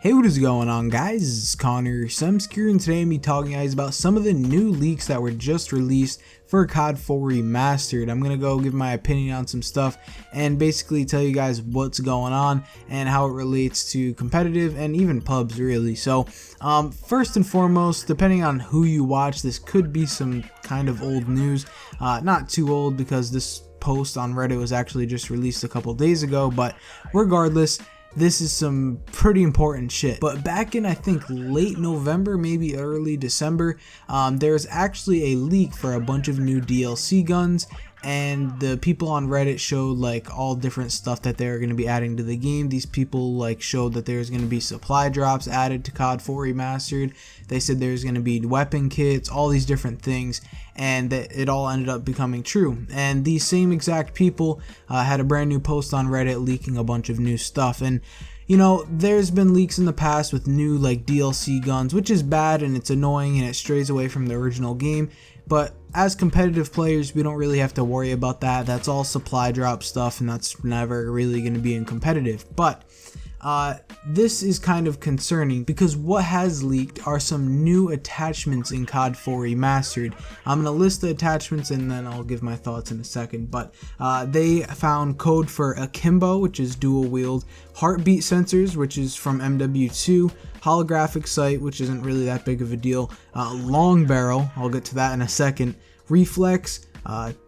Hey, what is going on, guys? It's Connor Semsker, and today I'm going to be talking to you guys about some of the new leaks that were just released for COD 4 Remastered. I'm going to go give my opinion on some stuff and basically tell you guys what's going on and how it relates to competitive and even pubs, really. So, first and foremost, depending on who you watch, this could be some kind of old news. Not too old because this post on Reddit was actually just released a couple days ago, but regardless, this is some pretty important shit. But back in, I think, late November, maybe early December, there's actually a leak for a bunch of new DLC guns, and the people on Reddit showed like all different stuff that they're going to be adding to the game. These people like showed that there's going to be supply drops added to COD 4 Remastered. They said there's going to be weapon kits, all these different things, and that it all ended up becoming true. And these same exact people had a brand new post on Reddit leaking a bunch of new stuff. And you know, there's been leaks in the past with new like DLC guns, which is bad and it's annoying and it strays away from the original game. But as competitive players, we don't really have to worry about that. That's all supply drop stuff, and that's never really going to be in competitive. But this is kind of concerning because what has leaked are some new attachments in COD 4 Remastered. I'm going to list the attachments and then I'll give my thoughts in a second. But they found code for Akimbo, which is dual wield, heartbeat sensors, which is from MWR, holographic sight, which isn't really that big of a deal, long barrel, I'll get to that in a second, reflex,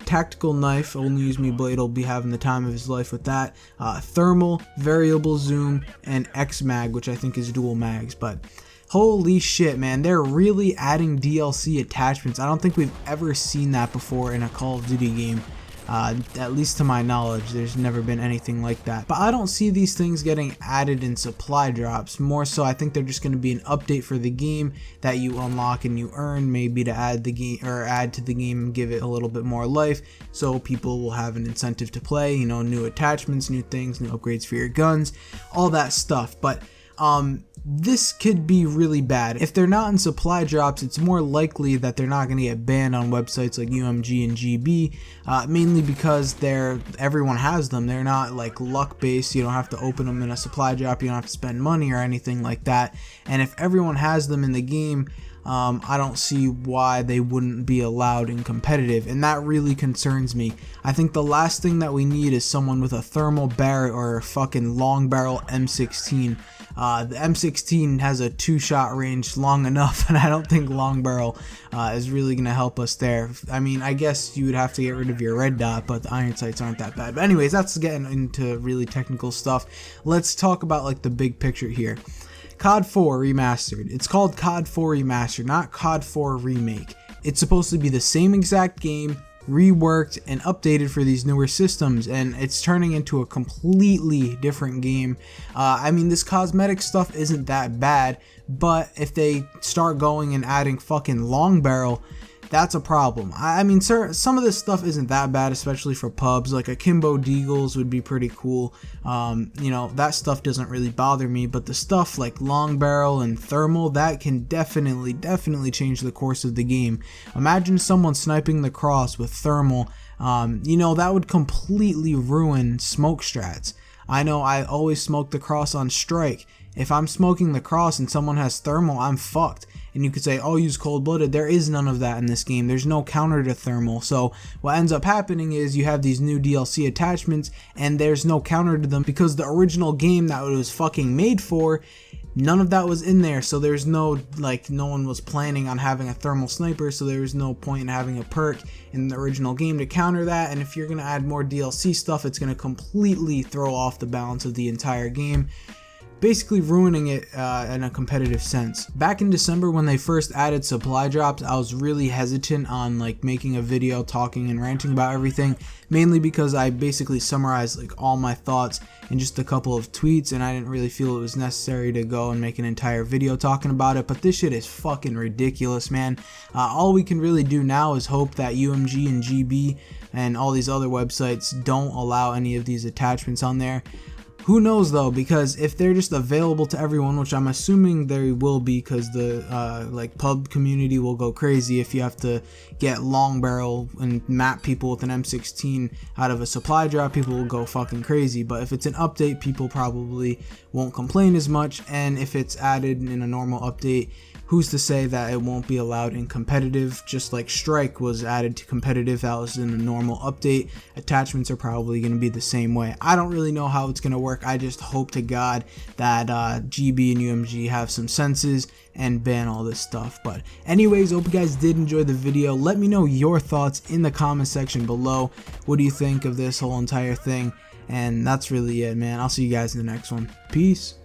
tactical knife, only use me blade will be having the time of his life with that, thermal, variable zoom, and X-mag, which I think is dual mags. But holy shit, man, they're really adding DLC attachments. I don't think we've ever seen that before in a Call of Duty game. At least to my knowledge, there's never been anything like that. But I don't see these things getting added in supply drops. More so, I think they're just going to be an update for the game that you unlock and you earn, maybe to add the game or add to the game and give it a little bit more life, so people will have an incentive to play. You know, new attachments, new things, new upgrades for your guns, all that stuff. But this could be really bad. If they're not in supply drops, it's more likely that they're not going to get banned on websites like UMG and GB, mainly because everyone has them. They're not like luck based. You don't have to open them in a supply drop. You don't have to spend money or anything like that. And if everyone has them in the game, I don't see why they wouldn't be allowed in competitive, and that really concerns me. I think the last thing that we need is someone with a thermal Barrett or a fucking long barrel M16. The M16 has a 2-shot range long enough, and I don't think long barrel is really going to help us there. I mean, I guess you would have to get rid of your red dot, but the iron sights aren't that bad. But anyways, that's getting into really technical stuff. Let's talk about like the big picture here. COD 4 Remastered. It's called COD 4 Remastered, not COD 4 Remake. It's supposed to be the same exact game, reworked and updated for these newer systems, and it's turning into a completely different game. I mean, this cosmetic stuff isn't that bad, but if they start going and adding fucking long barrel, that's a problem. I mean, sir, some of this stuff isn't that bad, especially for pubs. Like Akimbo Deagles would be pretty cool. You know, that stuff doesn't really bother me, but the stuff like long barrel and thermal, that can definitely change the course of the game. Imagine someone sniping the cross with thermal. You know, that would completely ruin smoke strats. I know I always smoke the cross on strike. If I'm smoking the cross and someone has thermal, I'm fucked. And you could say, oh, use cold-blooded. There is none of that in this game. There's no counter to thermal. So what ends up happening is you have these new DLC attachments and there's no counter to them because the original game that it was fucking made for, none of that was in there. So there's no, like, no one was planning on having a thermal sniper, so there was no point in having a perk in the original game to counter that. And if you're going to add more DLC stuff, it's going to completely throw off the balance of the entire game, basically ruining it in a competitive sense. Back in December when they first added supply drops, I was really hesitant on like making a video talking and ranting about everything, mainly because I basically summarized like all my thoughts in just a couple of tweets, and I didn't really feel it was necessary to go and make an entire video talking about it. But this shit is fucking ridiculous, man. All we can really do now is hope that UMG and GB and all these other websites don't allow any of these attachments on there. Who knows though, because if they're just available to everyone, which I'm assuming they will be, because the like pub community will go crazy if you have to get long barrel and map people with an M16 out of a supply drop, people will go fucking crazy. But if it's an update, people probably won't complain as much, and if it's added in a normal update, who's to say that it won't be allowed in competitive? Just like Strike was added to competitive, that was in a normal update. Attachments are probably going to be the same way. I don't really know how it's going to work. I just hope to God that GB and UMG have some senses and ban all this stuff. But anyways, hope you guys did enjoy the video. Let me know your thoughts in the comment section below. What do you think of this whole entire thing? And that's really it, man. I'll see you guys in the next one. Peace.